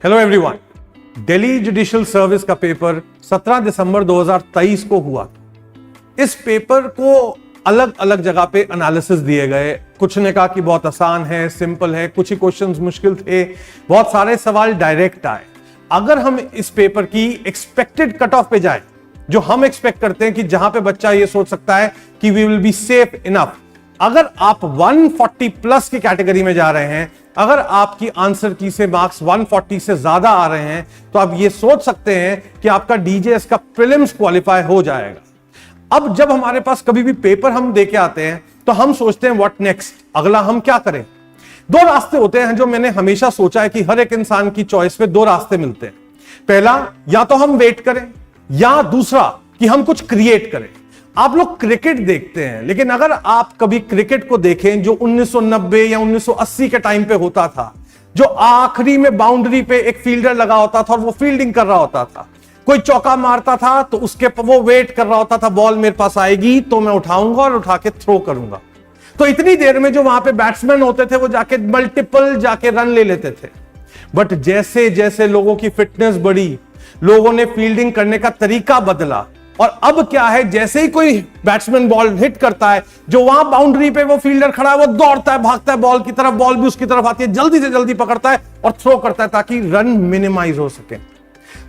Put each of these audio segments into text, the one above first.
Hello everyone. Delhi judicial service का paper 17 दिसंबर 2023 को हुआ। इस पेपर को अलग अलग जगह पे एनालिसिस दिए गए। कुछ ने कहा कि बहुत आसान है, सिंपल है, कुछ ही क्वेश्चंस मुश्किल थे, बहुत सारे सवाल डायरेक्ट आए। अगर हम इस पेपर की एक्सपेक्टेड कट ऑफ पे जाए, जो हम एक्सपेक्ट करते हैं कि जहां पे बच्चा ये सोच सकता है कि we will be safe enough, अगर आप 140 प्लस की कैटेगरी में जा रहे हैं, अगर आपकी आंसर की से मार्क्स 140 से ज्यादा आ रहे हैं, तो आप ये सोच सकते हैं कि आपका डीजेएस का प्रीलिम्स क्वालिफाई हो जाएगा। अब जब हमारे पास कभी भी पेपर हम दे के आते हैं तो हम सोचते हैं व्हाट नेक्स्ट, अगला हम क्या करें। दो रास्ते होते हैं जो मैंने हमेशा सोचा है कि हर एक इंसान की चॉइस पे दो रास्ते मिलते हैं। पहला, या तो हम वेट करें, या दूसरा कि हम कुछ क्रिएट करें। आप लोग क्रिकेट देखते हैं, लेकिन अगर आप कभी क्रिकेट को देखें जो 1990 या 1980 के टाइम पे होता था, जो आखिरी में बाउंड्री पे एक फील्डर लगा होता था और वो फील्डिंग कर रहा होता था, कोई चौका मारता था तो उसके वो वेट कर रहा होता था, बॉल मेरे पास आएगी तो मैं उठाऊंगा और उठा के थ्रो करूंगा। तो इतनी देर में जो वहां पे बैट्समैन होते थे वो जाके मल्टीपल जाके रन ले लेते थे। बट जैसे जैसे लोगों की फिटनेस बढ़ी, लोगों ने फील्डिंग करने का तरीका बदला, और अब क्या है, जैसे ही कोई बैट्समैन बॉल हिट करता है, जो वहां बाउंड्री पे वो फील्डर खड़ा है, वो दौड़ता है, भागता है बॉल की तरफ, बॉल भी उसकी तरफ आती है, जल्दी से जल्दी पकड़ता है और थ्रो करता है ताकि रन मिनिमाइज हो सके।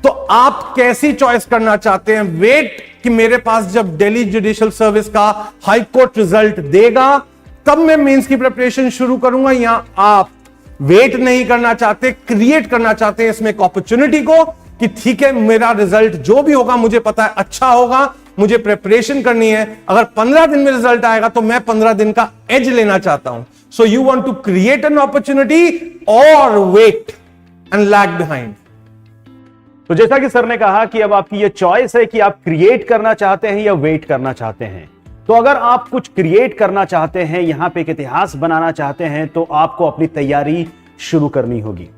तो आप कैसी चॉइस करना चाहते हैं? वेट कि मेरे पास जब दिल्ली जुडिशियल सर्विस का हाई कोर्ट रिजल्ट देगा तब मैं मेंस की प्रिपरेशन शुरू करूंगा, या आप वेट नहीं करना चाहते, क्रिएट करना चाहते हैं इसमें एक अपॉर्चुनिटी को कि ठीक है, मेरा रिजल्ट जो भी होगा मुझे पता है अच्छा होगा, मुझे प्रिपरेशन करनी है, अगर 15 दिन में रिजल्ट आएगा तो मैं 15 दिन का एज लेना चाहता हूं। So you want to create an opportunity और वेट एंड लैग बिहाइंड। तो जैसा कि सर ने कहा कि अब आपकी ये चॉइस है कि आप क्रिएट करना चाहते हैं या वेट करना चाहते हैं। तो अगर आप कुछ क्रिएट करना चाहते हैं, यहां पे एक इतिहास बनाना चाहते हैं, तो आपको अपनी तैयारी शुरू करनी होगी।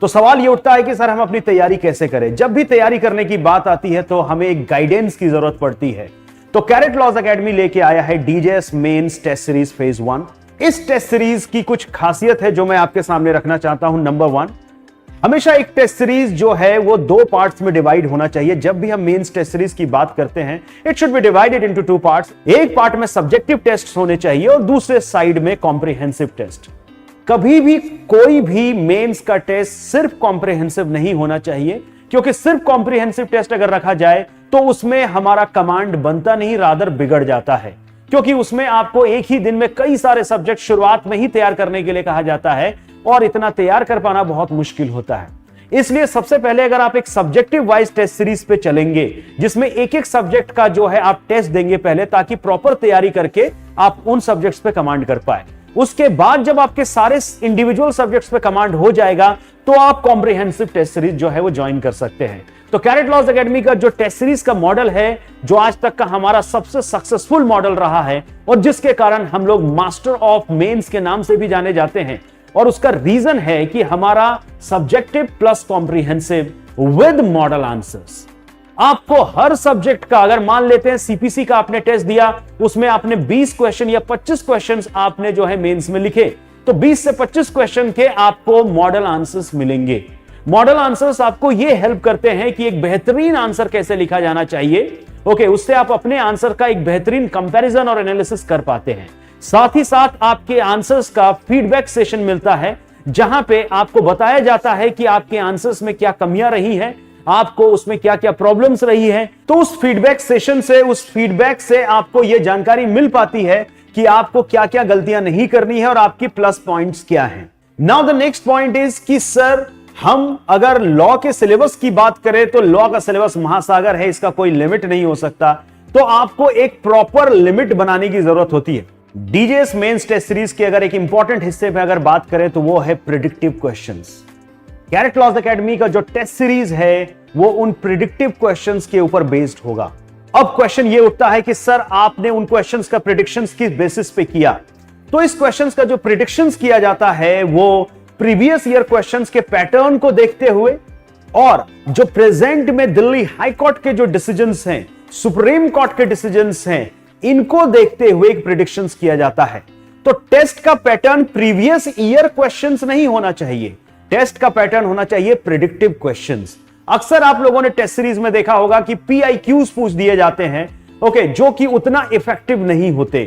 तो सवाल ये उठता है कि सर हम अपनी तैयारी कैसे करें? जब भी तैयारी करने की बात आती है तो हमें एक गाइडेंस की जरूरत पड़ती है। तो कैरेट लॉज एकेडमी लेके आया है डीजेएस मेंस टेस्ट सीरीज फेज 1। इस टेस्ट सीरीज की कुछ खासियत है जो मैं आपके सामने रखना चाहता हूं। नंबर 1, हमेशा एक टेस्ट सीरीज जो है वो 2 पार्ट्स में डिवाइड होना चाहिए। जब भी हम मेंस टेस्ट सीरीज की बात करते हैं, it should be divided into 2 parts. एक पार्ट में सब्जेक्टिव टेस्ट होने चाहिए और दूसरे साइड में कॉम्प्रिहेंसिव टेस्ट। कभी भी कोई भी मेंस का टेस्ट सिर्फ कॉम्प्रिहेंसिव नहीं होना चाहिए, क्योंकि सिर्फ कॉम्प्रिहेंसिव टेस्ट अगर रखा जाए तो उसमें हमारा कमांड बनता नहीं, रादर बिगड़ जाता है। क्योंकि उसमें आपको एक ही दिन में कई सारे सब्जेक्ट शुरुआत में ही तैयार करने के लिए कहा जाता है और इतना तैयार कर पाना बहुत मुश्किल होता है। इसलिए सबसे पहले अगर आप एक सब्जेक्टिव वाइज टेस्ट सीरीज पे चलेंगे, जिसमें एक एक सब्जेक्ट का जो है आप टेस्ट देंगे पहले, ताकि प्रॉपर तैयारी करके आप उन सब्जेक्ट्स पे कमांड कर पाए। उसके बाद जब आपके सारे इंडिविजुअल सब्जेक्ट्स पे कमांड हो जाएगा तो आप कॉम्प्रिहेंसिव टेस्ट सीरीज जो है वो ज्वाइन कर सकते हैं। तो कैरेट लॉज एकेडमी का जो टेस्ट सीरीज का मॉडल है, जो आज तक का हमारा सबसे सक्सेसफुल मॉडल रहा है और जिसके कारण हम लोग मास्टर ऑफ मेंस के नाम से भी जाने जाते हैं, और उसका रीजन है कि हमारा subjective plus comprehensive with model answers. आपको हर सब्जेक्ट का, अगर मान लेते हैं सीपीसी का आपने टेस्ट दिया, उसमें आपने 20 क्वेश्चन या 25 क्वेश्चंस आपने जो है मेंस में लिखे, तो 20 से 25 क्वेश्चन के आपको मॉडल आंसर्स मिलेंगे। मॉडल आंसर्स आपको यह हेल्प करते हैं कि एक बेहतरीन आंसर कैसे लिखा जाना चाहिए। ओके, उससे आप अपने आंसर का एक बेहतरीन कंपैरिजन और एनालिसिस कर पाते हैं। साथ ही साथ आपके आंसर्स का फीडबैक सेशन मिलता है, जहां पे आपको बताया जाता है कि आपके आंसर्स में क्या कमियां रही हैं, आपको उसमें क्या क्या प्रॉब्लम्स रही है। तो उस फीडबैक सेशन से, उस फीडबैक से आपको यह जानकारी मिल पाती है कि आपको क्या क्या गलतियां नहीं करनी है और आपकी प्लस पॉइंट्स क्या हैं। Now the next point is कि सर हम अगर लॉ के सिलेबस की बात करें तो लॉ का सिलेबस महासागर है, इसका कोई लिमिट नहीं हो सकता। तो आपको एक प्रॉपर लिमिट बनाने की जरूरत होती है। डीजेएस मेंस टेस्ट सीरीज के अगर एक इंपॉर्टेंट हिस्से में अगर बात करें तो वो है प्रिडिक्टिव क्वेश्चंस। कैरेट लॉज एकेडमी का जो टेस्ट सीरीज है वो उन प्रिडिक्टिव क्वेश्चंस के ऊपर बेस्ड होगा। अब क्वेश्चन ये उठता है कि सर आपने उन क्वेश्चंस का प्रिडिक्शंस किस बेसिस पे किया? तो इस क्वेश्चंस का जो प्रिडिक्शंस किया जाता है वो प्रीवियस ईयर क्वेश्चंस के पैटर्न को देखते हुए और जो प्रेजेंट में दिल्ली हाई कोर्ट के जो डिसीजंस हैं, सुप्रीम कोर्ट के डिसीजंस हैं, इनको देखते हुए एक प्रिडिक्शंस किया जाता है। तो टेस्ट का पैटर्न प्रीवियस ईयर क्वेश्चंस नहीं होना चाहिए, टेस्ट का पैटर्न होना चाहिए प्रिडिक्टिव क्वेश्चंस। अक्सर आप लोगों ने टेस्ट सीरीज में देखा होगा कि PIQs पूछ दिए जाते हैं, ओके, जो कि उतना इफेक्टिव नहीं होते।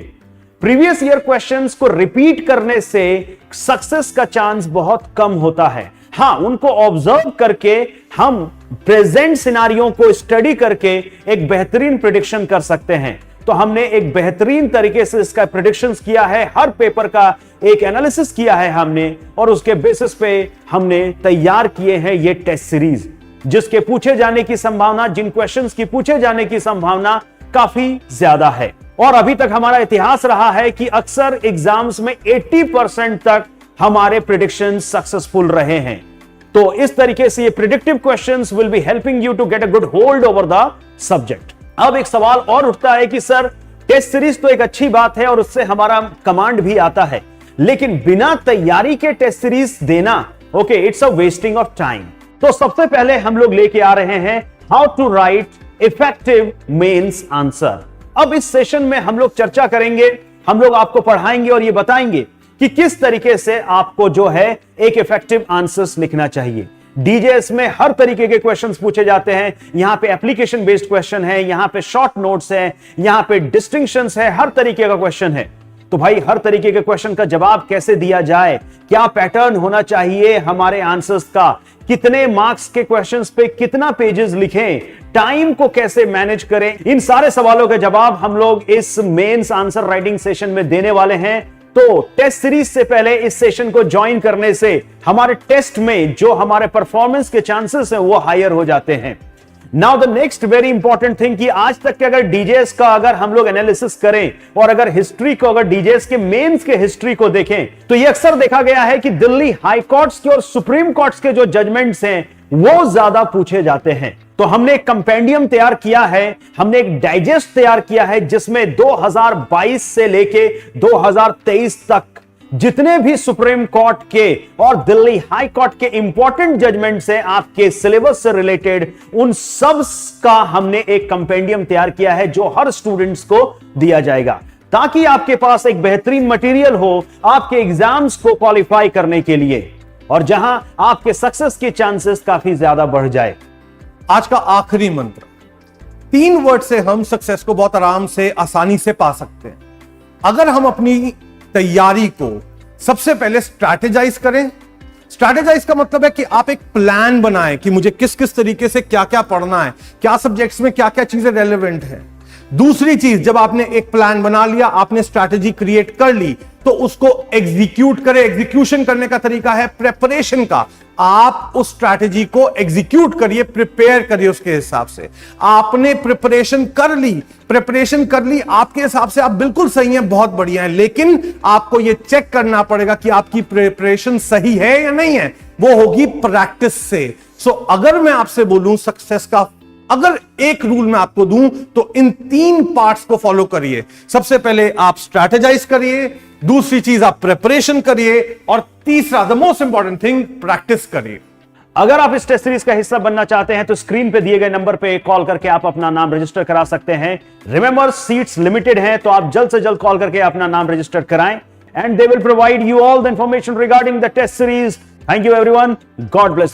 प्रीवियस ईयर क्वेश्चंस को रिपीट करने से सक्सेस का चांस बहुत कम होता है। हां, उनको ऑब्जर्व करके हम प्रेजेंट सिनारियों को स्टडी करके एक बेहतरीन प्रिडिक्शन कर सकते हैं। तो हमने एक बेहतरीन तरीके से इसका प्रिडिक्शंस किया है, हर पेपर का एक एनालिसिस किया है हमने, और उसके बेसिस पे हमने तैयार किए हैं ये टेस्ट सीरीज, जिसके पूछे जाने की संभावना, जिन क्वेश्चंस की पूछे जाने की संभावना काफी ज्यादा है। और अभी तक हमारा इतिहास रहा है कि अक्सर एग्जाम्स में 80% तक हमारे प्रिडिक्शन सक्सेसफुल रहे हैं। तो इस तरीके से ये predictive questions will be helping you to get a good hold over the subject. अब एक सवाल और उठता है कि सर, टेस्ट सीरीज तो एक अच्छी बात है और उससे हमारा कमांड भी आता है, लेकिन बिना तैयारी के टेस्ट सीरीज देना, okay, it's a wasting of time. तो सबसे पहले हम लोग लेके आ रहे हैं how to write effective mains answer. अब इस सेशन में हम लोग चर्चा करेंगे, हम लोग आपको पढ़ाएंगे और ये बताएंगे कि किस तरीके से आपको जो है एक इफेक्टिव आंसर्स लिखना चाहिए। डीजेएस में हर तरीके के क्वेश्चंस पूछे जाते हैं। यहां पे एप्लीकेशन बेस्ड क्वेश्चन है, यहां पे शॉर्ट नोट्स है, यहां पे डिस्टिंक्शंस है, हर तरीके का क्वेश्चन है। तो भाई, हर तरीके के क्वेश्चन का जवाब कैसे दिया जाए, क्या पैटर्न होना चाहिए हमारे आंसर्स का, कितने मार्क्स के क्वेश्चंस पे कितना पेजेस लिखें, टाइम को कैसे मैनेज करें, इन सारे सवालों के जवाब हम लोग इस मेंस आंसर राइटिंग सेशन में देने वाले हैं। तो टेस्ट सीरीज से पहले इस सेशन को ज्वाइन करने से हमारे टेस्ट में जो हमारे परफॉर्मेंस के चांसेस हैं वो हायर हो जाते हैं। Now the next very important thing कि आज तक के अगर डीजेएस का अगर हम लोग एनालिसिस करें और अगर हिस्ट्री को, अगर डीजेएस के मेंस के हिस्ट्री को देखें, तो ये अक्सर देखा गया है कि दिल्ली हाई कोर्ट्स के और सुप्रीम कोर्ट्स के जो जजमेंट्स हैं वो ज्यादा पूछे जाते हैं। तो हमने एक कंपेंडियम तैयार किया है, हमने एक डाइजेस्ट तैयार किया है, जिसमें 2022 से लेके 2023 तक जितने भी सुप्रीम कोर्ट के और दिल्ली हाई कोर्ट के इंपॉर्टेंट जजमेंट्स हैं आपके सिलेबस से रिलेटेड, उन सब का हमने एक कंपेंडियम तैयार किया है जो हर स्टूडेंट्स को दिया जाएगा, ताकि आपके पास एक बेहतरीन मटेरियल हो आपके एग्जाम्स को क्वालिफाई करने के लिए, और जहां आपके सक्सेस के चांसेस काफी ज्यादा बढ़ जाए। आज का आखिरी मंत्र, 3 वर्ड से हम सक्सेस को बहुत आराम से, आसानी से पा सकते हैं। अगर हम अपनी तैयारी को सबसे पहले स्ट्रैटेजाइज करें। स्ट्रैटेजाइज का मतलब है कि आप एक प्लान बनाएं कि मुझे किस किस तरीके से क्या क्या पढ़ना है, क्या सब्जेक्ट्स में क्या क्या चीजें रेलेवेंट है। दूसरी चीज, जब आपने एक प्लान बना लिया, आपने स्ट्रैटेजी क्रिएट कर ली, तो उसको एग्जीक्यूट करें। एग्जीक्यूशन करने का तरीका है प्रेपरेशन का। आप उस स्ट्रैटेजी को एग्जीक्यूट करिए, प्रिपेयर करिए उसके हिसाब से। आपने प्रिपरेशन कर ली, आपके हिसाब से आप बिल्कुल सही हैं, बहुत बढ़िया है, लेकिन आपको यह चेक करना पड़ेगा कि आपकी प्रिपरेशन सही है या नहीं है। वो होगी प्रैक्टिस से। अगर मैं आपसे बोलूं सक्सेस का अगर एक रूल मैं आपको दूं, तो इन 3 पार्ट्स को फॉलो करिए। सबसे पहले आप स्ट्रैटेजाइज करिए, दूसरी चीज आप प्रिपरेशन करिए, और तीसरा, the most important thing, practice करिए। अगर आप इस टेस्ट सीरीज का हिस्सा बनना चाहते हैं तो स्क्रीन पे दिए गए नंबर पे कॉल करके आप अपना नाम रजिस्टर करा सकते हैं। रिमेंबर, सीट्स लिमिटेड हैं, तो आप जल्द से जल्द कॉल करके अपना नाम रजिस्टर कराएं, and they will provide you all the information regarding the test series. Thank you everyone, God bless.